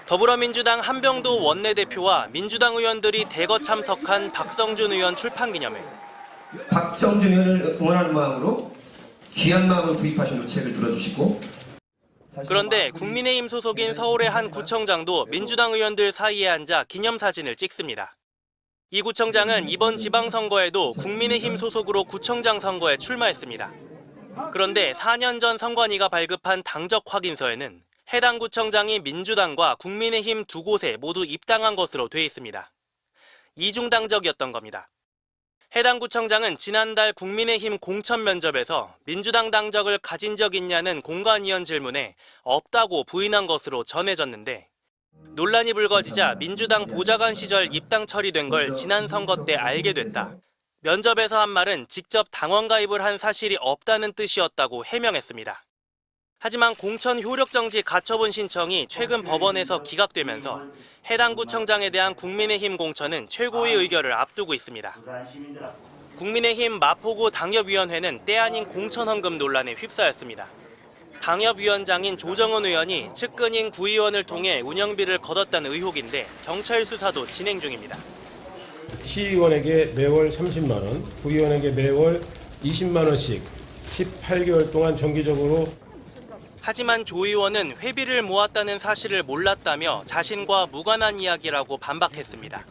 더불어민주당 한병도 원내대표와 민주당 의원들이 대거 참석한 박성준 의원 출판기념회. 박성준 의원을 응원하는 마음으로 귀한 마음을 구입하신 노책을 들어주시고, 그런데 국민의힘 소속인 서울의 한 구청장도 민주당 의원들 사이에 앉아 기념사진을 찍습니다. 이 구청장은 이번 지방선거에도 국민의힘 소속으로 구청장 선거에 출마했습니다. 그런데 4년 전 선관위가 발급한 당적 확인서에는 해당 구청장이 민주당과 국민의힘 두 곳에 모두 입당한 것으로 돼 있습니다. 이중 당적이었던 겁니다. 해당 구청장은 지난달 국민의힘 공천 면접에서 민주당 당적을 가진 적 있냐는 공관위원 질문에 없다고 부인한 것으로 전해졌는데, 논란이 불거지자 민주당 보좌관 시절 입당 처리된 걸 지난 선거 때 알게 됐다. 면접에서 한 말은 직접 당원 가입을 한 사실이 없다는 뜻이었다고 해명했습니다. 하지만 공천 효력정지 가처분 신청이 최근 법원에서 기각되면서 해당 구청장에 대한 국민의힘 공천은 최고위 의결을 앞두고 있습니다. 국민의힘 마포구 당협위원회는 때 아닌 공천헌금 논란에 휩싸였습니다. 당협위원장인 조정은 의원이 측근인 구의원을 통해 운영비를 거뒀다는 의혹인데 경찰 수사도 진행 중입니다. 시의원에게 매월 30만 원, 구의원에게 매월 20만 원씩 18개월 동안 정기적으로. 하지만 조 의원은 회비를 모았다는 사실을 몰랐다며 자신과 무관한 이야기라고 반박했습니다.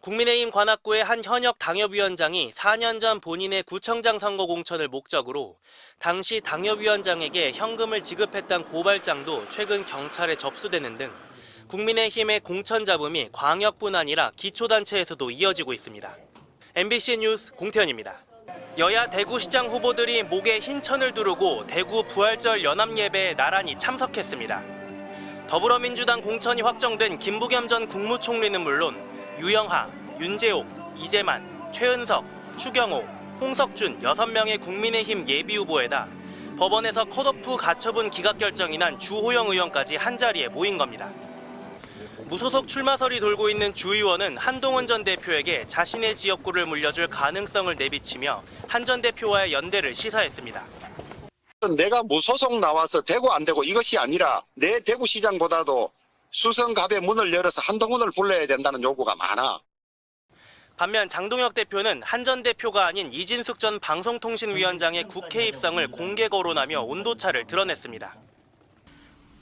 국민의힘 관악구의 한 현역 당협위원장이 4년 전 본인의 구청장 선거 공천을 목적으로 당시 당협위원장에게 현금을 지급했다는 고발장도 최근 경찰에 접수되는 등 국민의힘의 공천 잡음이 광역뿐 아니라 기초단체에서도 이어지고 있습니다. MBC 뉴스 공태현입니다. 여야 대구시장 후보들이 목에 흰 천을 두르고 대구 부활절 연합예배에 나란히 참석했습니다. 더불어민주당 공천이 확정된 김부겸 전 국무총리는 물론 유영하, 윤재옥, 이재만, 최은석, 추경호, 홍석준 6명의 국민의힘 예비후보에다 법원에서 컷오프 가처분 기각 결정이 난 주호영 의원까지 한자리에 모인 겁니다. 무소속 출마설이 돌고 있는 주 의원은 한동훈 전 대표에게 자신의 지역구를 물려줄 가능성을 내비치며 한 전 대표와의 연대를 시사했습니다. 내가 무소속 나와서 되고 안 되고 이것이 아니라 내 대구시장보다도 수성갑의 문을 열어서 한동훈을 불러야 된다는 요구가 많아. 반면 장동혁 대표는 한 전 대표가 아닌 이진숙 전 방송통신위원장의 국회 입성을 공개 거론하며 온도차를 드러냈습니다.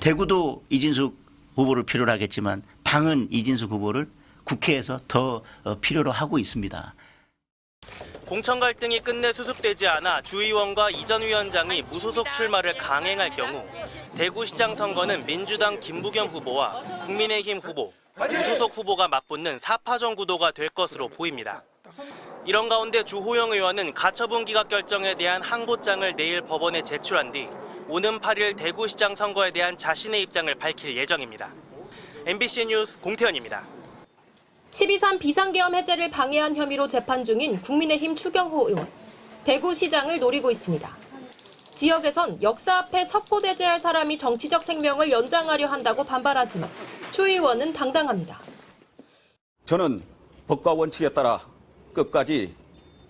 대구도 이진숙 후보를 필요로 하겠지만 당은 이진숙 후보를 국회에서 더 필요로 하고 있습니다. 공천 갈등이 끝내 수습되지 않아 주 의원과 이 전 위원장이 무소속 출마를 강행할 경우 대구시장 선거는 민주당 김부겸 후보와 국민의힘 후보, 무소속 후보가 맞붙는 4파전 구도가 될 것으로 보입니다. 이런 가운데 주호영 의원은 가처분 기각 결정에 대한 항고장을 내일 법원에 제출한 뒤 오는 8일 대구시장 선거에 대한 자신의 입장을 밝힐 예정입니다. MBC 뉴스 공태현입니다. 12.3 비상계엄 해제를 방해한 혐의로 재판 중인 국민의힘 추경호 의원. 대구시장을 노리고 있습니다. 지역에선 역사 앞에 석고대죄할 사람이 정치적 생명을 연장하려 한다고 반발하지만 추 의원은 당당합니다. 저는 법과 원칙에 따라 끝까지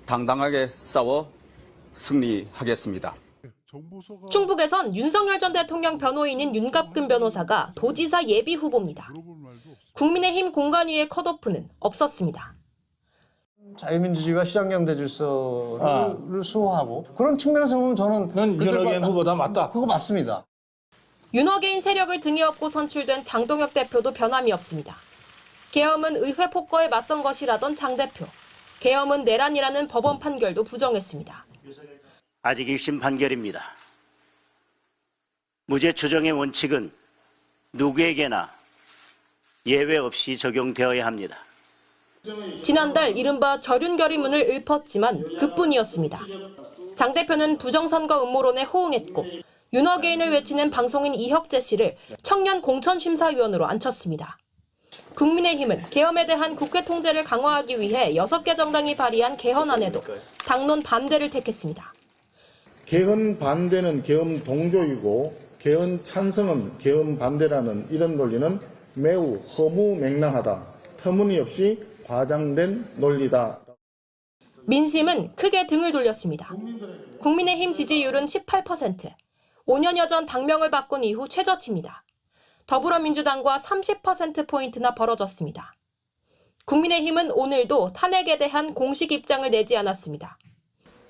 당당하게 싸워 승리하겠습니다. 충북에선 윤석열 전 대통령 변호인인 윤갑근 변호사가 도지사 예비 후보입니다. 국민의힘 공관위의 컷오프는 없었습니다. 자유민주주의와 시장경제 질서를 수호하고 그런 측면에서 보면 저는 윤어게인 후보다 맞다. 그거 맞습니다. 윤어게인 세력을 등에 업고 선출된 장동혁 대표도 변함이 없습니다. 계엄은 의회 폭거에 맞선 것이라던 장 대표. 계엄은 내란이라는 법원 판결도 부정했습니다. 아직 1심 판결입니다. 무죄 추정의 원칙은 누구에게나 예외 없이 적용되어야 합니다. 지난달 이른바 절윤결의문을 읊었지만 그뿐이었습니다. 장 대표는 부정선거 음모론에 호응했고 윤어게인을 외치는 방송인 이혁재 씨를 청년 공천심사위원으로 앉혔습니다. 국민의힘은 계엄에 대한 국회 통제를 강화하기 위해 6개 정당이 발의한 개헌안에도 당론 반대를 택했습니다. 개헌 반대는 계엄 동조이고 개헌 찬성은 계엄 반대라는 이런 논리는 매우 허무맹랑하다. 터무니없이 과장된 논리다. 민심은 크게 등을 돌렸습니다. 국민의힘 지지율은 18%. 5년여 전 당명을 바꾼 이후 최저치입니다. 더불어민주당과 30%포인트나 벌어졌습니다. 국민의힘은 오늘도 탄핵에 대한 공식 입장을 내지 않았습니다.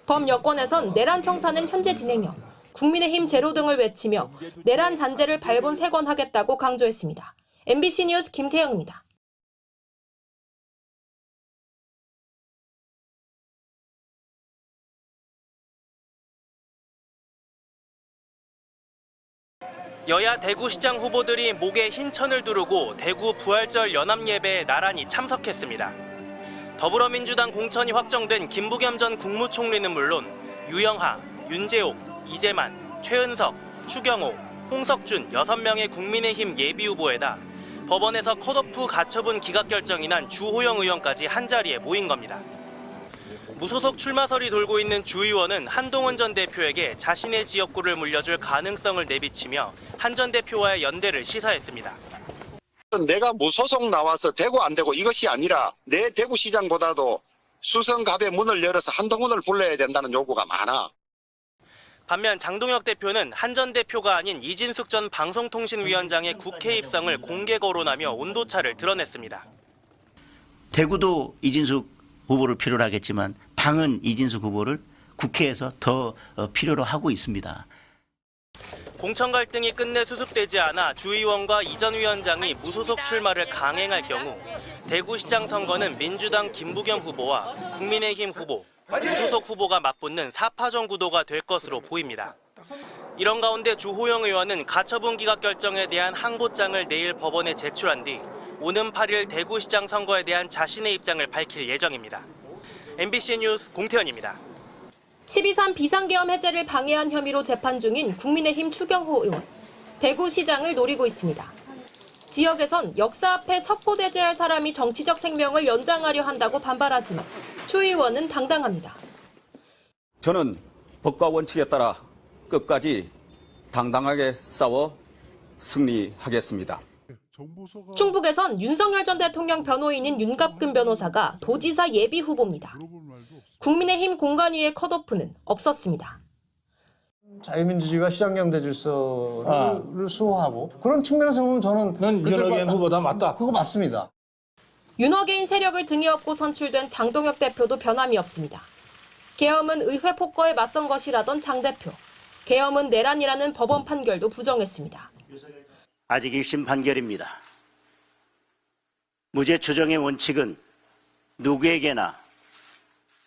범여권에선 내란 청사는 현재 진행형, 국민의힘 제로 등을 외치며 내란 잔재를 발본색원하겠다고 강조했습니다. MBC 뉴스 김세영입니다. 여야 대구시장 후보들이 목에 흰 천을 두르고 대구 부활절 연합예배에 나란히 참석했습니다. 더불어민주당 공천이 확정된 김부겸 전 국무총리는 물론 유영하, 윤재옥, 이재만, 최은석, 추경호, 홍석준 6명의 국민의힘 예비후보에다 법원에서 컷오프 가처분 기각 결정이 난 주호영 의원까지 한자리에 모인 겁니다. 무소속 출마설이 돌고 있는 주 의원은 한동훈 전 대표에게 자신의 지역구를 물려줄 가능성을 내비치며 한 전 대표와의 연대를 시사했습니다. 내가 무소속 나와서 되고 안 되고 이것이 아니라 내 대구시장보다도 수성갑의 문을 열어서 한동훈을 불러야 된다는 요구가 많아. 반면 장동혁 대표는 한 전 대표가 아닌 이진숙 전 방송통신위원장의 국회 입성을 공개 거론하며 온도차를 드러냈습니다. 대구도 이진숙 후보를 필요로 하겠지만 당은 이진숙 후보를 국회에서 더 필요로 하고 있습니다. 공천 갈등이 끝내 수습되지 않아 주 의원과 이 전 위원장이 무소속 출마를 강행할 경우 대구시장 선거는 민주당 김부겸 후보와 국민의힘 후보, 무소속 후보가 맞붙는 4파전 구도가 될 것으로 보입니다. 이런 가운데 주호영 의원은 가처분 기각 결정에 대한 항고장을 내일 법원에 제출한 뒤 오는 8일 대구시장 선거에 대한 자신의 입장을 밝힐 예정입니다. MBC 뉴스 공태현입니다. 12.3 비상계엄 해제를 방해한 혐의로 재판 중인 국민의힘 추경호 의원. 대구시장을 노리고 있습니다. 지역에선 역사 앞에 석고대죄할 사람이 정치적 생명을 연장하려 한다고 반발하지만 추 의원은 당당합니다. 저는 법과 원칙에 따라 끝까지 당당하게 싸워 승리하겠습니다. 충북에선 윤석열 전 대통령 변호인인 윤갑근 변호사가 도지사 예비 후보입니다. 국민의힘 공관위의 컷오프는 없었습니다. 자유민주주의가 시장경제 질서를 수호하고 그런 측면에서 보면 저는 윤석열 후보다 맞다. 그거 맞습니다. 윤어게인 세력을 등에 업고 선출된 장동혁 대표도 변함이 없습니다. 계엄은 의회 폭거에 맞선 것이라던 장 대표. 계엄은 내란이라는 법원 판결도 부정했습니다. 아직 1심 판결입니다. 무죄 추정의 원칙은 누구에게나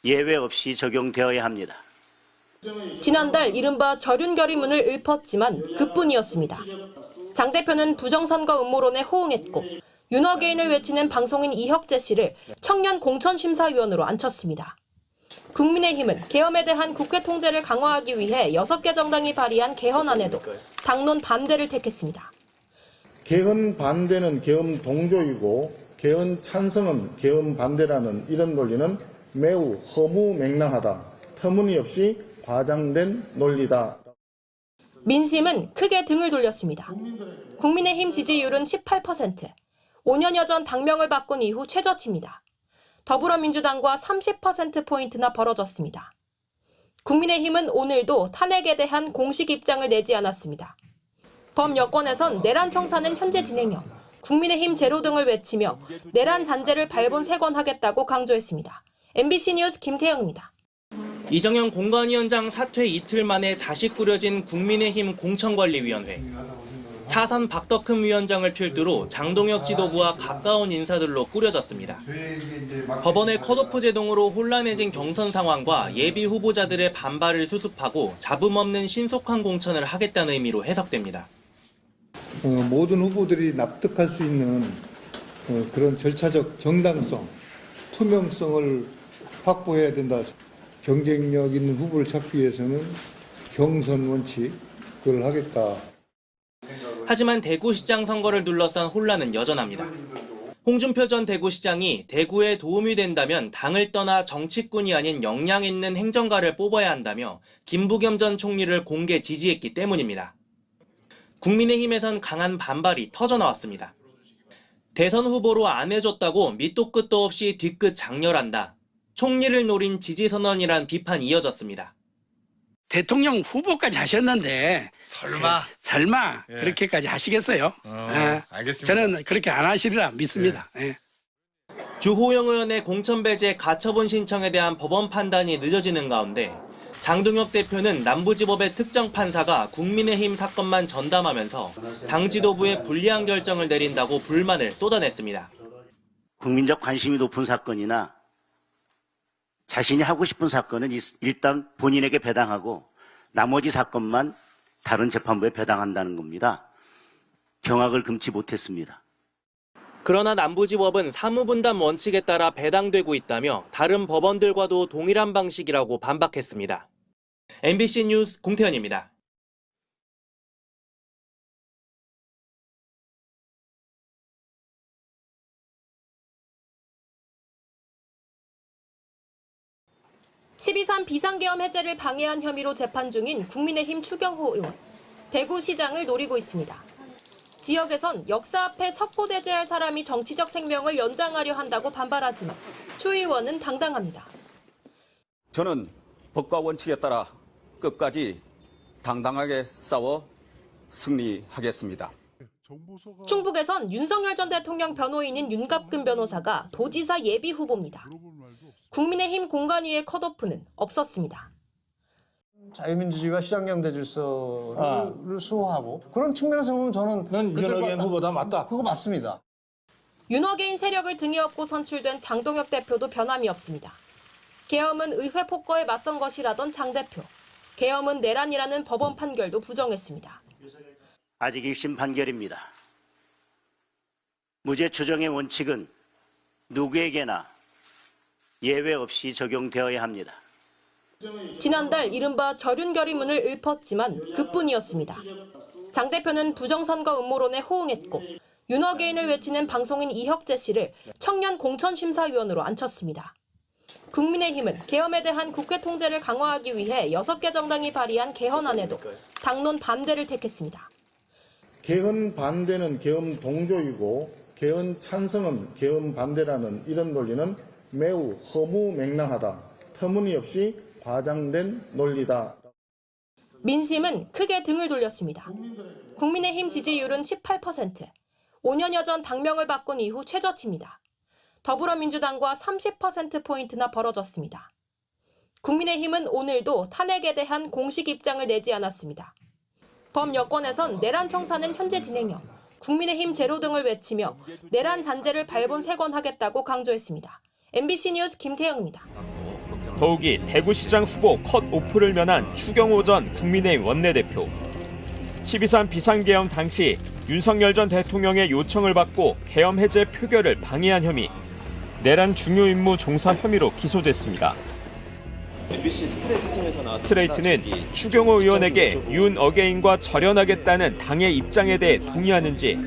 예외 없이 적용되어야 합니다. 지난달 이른바 절윤 결의문을 읊었지만 그뿐이었습니다. 장 대표는 부정선거 음모론에 호응했고 윤어게인을 외치는 방송인 이혁재 씨를 청년 공천심사위원으로 앉혔습니다. 국민의힘은 계엄에 대한 국회 통제를 강화하기 위해 6개 정당이 발의한 개헌안에도 당론 반대를 택했습니다. 개헌 반대는 계엄 동조이고 개헌 찬성은 계엄 반대라는 이런 논리는 매우 허무맹랑하다. 터무니없이 과장된 논리다. 민심은 크게 등을 돌렸습니다. 국민의힘 지지율은 18%. 5년여 전 당명을 바꾼 이후 최저치입니다. 더불어민주당과 30%포인트나 벌어졌습니다. 국민의힘은 오늘도 탄핵에 대한 공식 입장을 내지 않았습니다. 범여권에선 내란 청사는 현재 진행형, 국민의힘 제로 등을 외치며 내란 잔재를 발본색원하겠다고 강조했습니다. MBC 뉴스 김세영입니다. 이정현 공관위원장 사퇴 이틀 만에 다시 꾸려진 국민의힘 공천관리위원회. 사선 박덕흠 위원장을 필두로 장동혁 지도부와 가까운 인사들로 꾸려졌습니다. 법원의 컷오프 제동으로 혼란해진 경선 상황과 예비 후보자들의 반발을 수습하고 잡음 없는 신속한 공천을 하겠다는 의미로 해석됩니다. 모든 후보들이 납득할 수 있는 그런 절차적 정당성, 투명성을 확보해야 된다. 경쟁력 있는 후보를 찾기 위해서는 경선 원칙을 하겠다. 하지만 대구시장 선거를 둘러싼 혼란은 여전합니다. 홍준표 전 대구시장이 대구에 도움이 된다면 당을 떠나 정치꾼이 아닌 역량 있는 행정가를 뽑아야 한다며 김부겸 전 총리를 공개 지지했기 때문입니다. 국민의힘에선 강한 반발이 터져나왔습니다. 대선 후보로 안 해줬다고 밑도 끝도 없이 뒤끝 장렬한다. 총리를 노린 지지선언이란 비판이 이어졌습니다. 대통령 후보까지 하셨는데 설마 예. 그렇게까지 하시겠어요? 알겠습니다. 저는 그렇게 안 하시리라 믿습니다. 예. 주호영 의원의 공천 배제 가처분 신청에 대한 법원 판단이 늦어지는 가운데 장동혁 대표는 남부지법의 특정 판사가 국민의힘 사건만 전담하면서 당 지도부에 불리한 결정을 내린다고 불만을 쏟아냈습니다. 국민적 관심이 높은 사건이나 자신이 하고 싶은 사건은 일단 본인에게 배당하고 나머지 사건만 다른 재판부에 배당한다는 겁니다. 경악을 금치 못했습니다. 그러나 남부지법은 사무분담 원칙에 따라 배당되고 있다며 다른 법원들과도 동일한 방식이라고 반박했습니다. MBC 뉴스 공태현입니다. (12.3) 비상계엄 해제를 방해한 혐의로 재판 중인 국민의힘 추경호 의원. 대구시장을 노리고 있습니다. 지역에선 역사 앞에 석고대죄할 사람이 정치적 생명을 연장하려 한다고 반발하지만 추 의원은 당당합니다. 저는 법과 원칙에 따라 끝까지 당당하게 싸워 승리하겠습니다. 충북에선 윤석열 전 대통령 변호인인 윤갑근 변호사가 도지사 예비 후보입니다. 국민의힘 공관위의 컷오프는 없었습니다. 자유민주주의가 시장경제 질서를 수호하고 그런 측면에서 보면 저는 윤석열 후보다 맞다. 그거 맞습니다. 윤어게인 세력을 등에 업고 선출된 장동혁 대표도 변함이 없습니다. 계엄은 의회 폭거에 맞선 것이라던 장 대표. 계엄은 내란이라는 법원 판결도 부정했습니다. 아직 1심 판결입니다. 무죄 추정의 원칙은 누구에게나 예외 없이 적용되어야 합니다. 지난달 이른바 절윤 결의문을 읊었지만 그뿐이었습니다. 장 대표는 부정선거 음모론에 호응했고 윤어게인을 외치는 방송인 이혁재 씨를 청년 공천심사위원으로 앉혔습니다. 국민의힘은 계엄에 대한 국회 통제를 강화하기 위해 6개 정당이 발의한 개헌안에도 당론 반대를 택했습니다. 개헌 반대는 계엄 동조이고 개헌 찬성은 계엄 반대라는 이런 논리는 매우 허무맹랑하다. 터무니없이 과장된 논리다. 민심은 크게 등을 돌렸습니다. 국민의힘 지지율은 18%. 5년여 전 당명을 바꾼 이후 최저치입니다. 더불어민주당과 30%포인트나 벌어졌습니다. 국민의힘은 오늘도 탄핵에 대한 공식 입장을 내지 않았습니다. 범여권에선 내란 청사는 현재 진행형, 국민의힘 제로 등을 외치며 내란 잔재를 발본색원하겠다고 강조했습니다. MBC 뉴스 김세영입니다. 더욱이 대구시장 후보 컷오프를 면한 추경호 전 국민의힘 원내대표. 12.3 비상계엄 당시 윤석열 전 대통령의 요청을 받고 계엄 해제 표결을 방해한 혐의, 내란 중요 임무 종사 혐의로 기소됐습니다. MBC 스트레이트 팀에서 나왔습니다. 스트레이트는 추경호 의원에게 윤어게인과 절연하겠다는 당의 입장에 대해 동의하는지,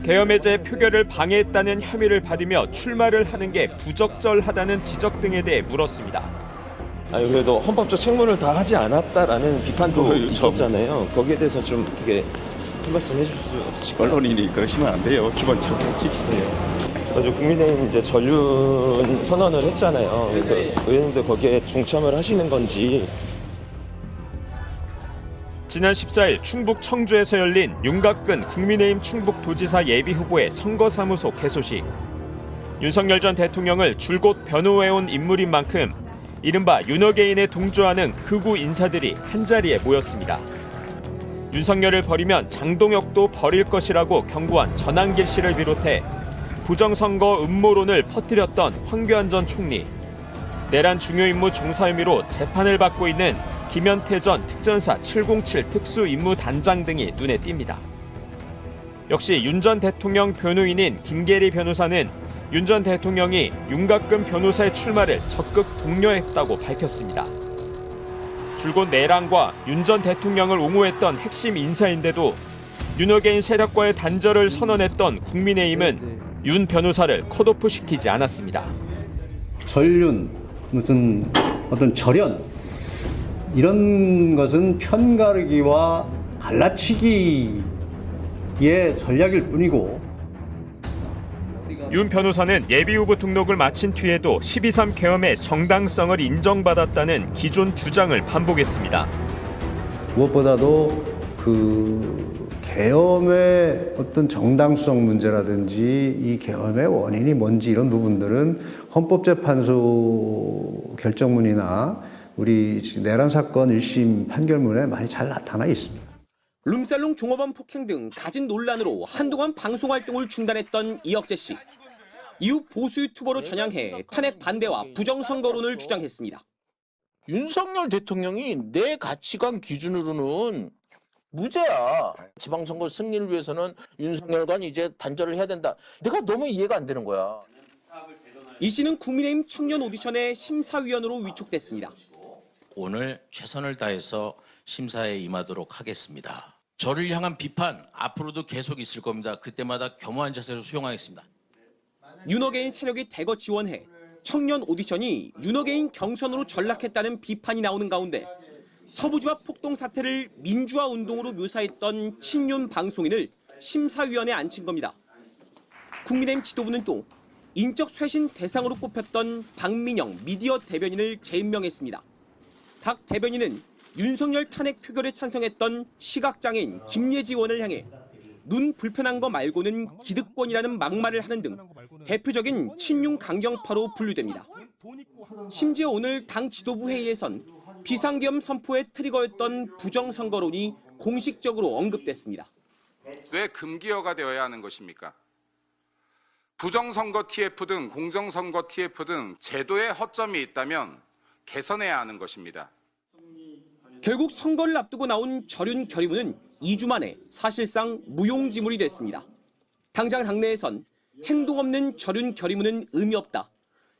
계엄 해제 표결을 방해했다는 혐의를 받으며 출마를 하는 게 부적절하다는 지적 등에 대해 물었습니다. 그래도 헌법적 책무를 다 하지 않았다라는 비판도 있었잖아요. 거기에 대해서 좀 어떻게 한 말씀 해줄 수 없을까요? 언론인이 그러시면 안 돼요. 기본적으로 지키세요. 그래서 국민의힘 이제 전륜 선언을 했잖아요. 그래서 의원님들 거기에 동참을 하시는 건지. 지난 14일 충북 청주에서 열린 윤갑근 국민의힘 충북도지사 예비후보의 선거사무소 개소식. 윤석열 전 대통령을 줄곧 변호해온 인물인 만큼 이른바 윤어게인에 동조하는 극우 인사들이 한자리에 모였습니다. 윤석열을 버리면 장동혁도 버릴 것이라고 경고한 전한길 씨를 비롯해 부정선거 음모론을 퍼뜨렸던 황교안 전 총리, 내란 중요임무 종사 혐의로 재판을 받고 있는 김현태 전 특전사 707 특수임무단장 등이 눈에 띕니다. 역시 윤 전 대통령 변호인인 김계리 변호사는 윤 전 대통령이 윤갑근 변호사의 출마를 적극 독려했다고 밝혔습니다. 줄곧 내란과 윤 전 대통령을 옹호했던 핵심 인사인데도 윤어게인 세력과의 단절을 선언했던 국민의힘은 윤 변호사를 컷오프 시키지 않았습니다. 전륜, 무슨 어떤 절연 이런 것은 편가르기와 갈라치기의 전략일 뿐이고, 윤 변호사는 예비후보 등록을 마친 뒤에도 12.3 계엄의 정당성을 인정받았다는 기존 주장을 반복했습니다. 무엇보다도 그 계엄의 어떤 정당성 문제라든지 이 계엄의 원인이 뭔지 이런 부분들은 헌법재판소 결정문이나 우리 내란 사건 1심 판결문에 많이 잘 나타나 있습니다. 룸살롱 종업원 폭행 등 갖은 논란으로 한동안 방송 활동을 중단했던 이혁재 씨. 이후 보수 유튜버로 전향해 탄핵 반대와 부정선거론을 주장했습니다. 윤석열 대통령이 내 가치관 기준으로는 무죄야. 지방선거 승리를 위해서는 윤석열과 이제 단절을 해야 된다. 내가 너무 이해가 안 되는 거야. 이 씨는 국민의힘 청년 오디션의 심사위원으로 위촉됐습니다. 오늘 최선을 다해서 심사에 임하도록 하겠습니다. 저를 향한 비판 앞으로도 계속 있을 겁니다. 그때마다 겸허한 자세로 수용하겠습니다. 윤어게인 세력이 대거 지원해 청년 오디션이 윤어게인 경선으로 전락했다는 비판이 나오는 가운데 서부지법 폭동 사태를 민주화 운동으로 묘사했던 친윤 방송인을 심사위원회에 앉힌 겁니다. 국민의힘 지도부는 또 인적 쇄신 대상으로 꼽혔던 박민영 미디어 대변인을 재임명했습니다. 박 대변인은 윤석열 탄핵 표결에 찬성했던 시각장애인 김예지 의원을 향해 눈 불편한 거 말고는 기득권이라는 막말을 하는 등 대표적인 친윤 강경파로 분류됩니다. 심지어 오늘 당 지도부 회의에선 비상계엄 선포의 트리거였던 부정선거론이 공식적으로 언급됐습니다. 왜 금기어가 되어야 하는 것입니까? 부정선거 TF 등 공정선거 TF 등 제도에 허점이 있다면 개선해야 하는 것입니다. 결국 선거를 앞두고 나온 절윤 결의문은 2주 만에 사실상 무용지물이 됐습니다. 당장 당내에선 행동 없는 절윤 결의문은 의미 없다.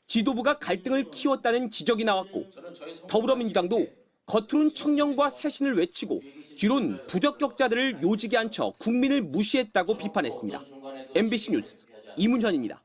지도부가 갈등을 키웠다는 지적이 나왔고 더불어민주당도 겉으론 청년과 쇄신을 외치고 뒤론 부적격자들을 요직에 앉혀 국민을 무시했다고 비판했습니다. MBC 뉴스 이문현입니다.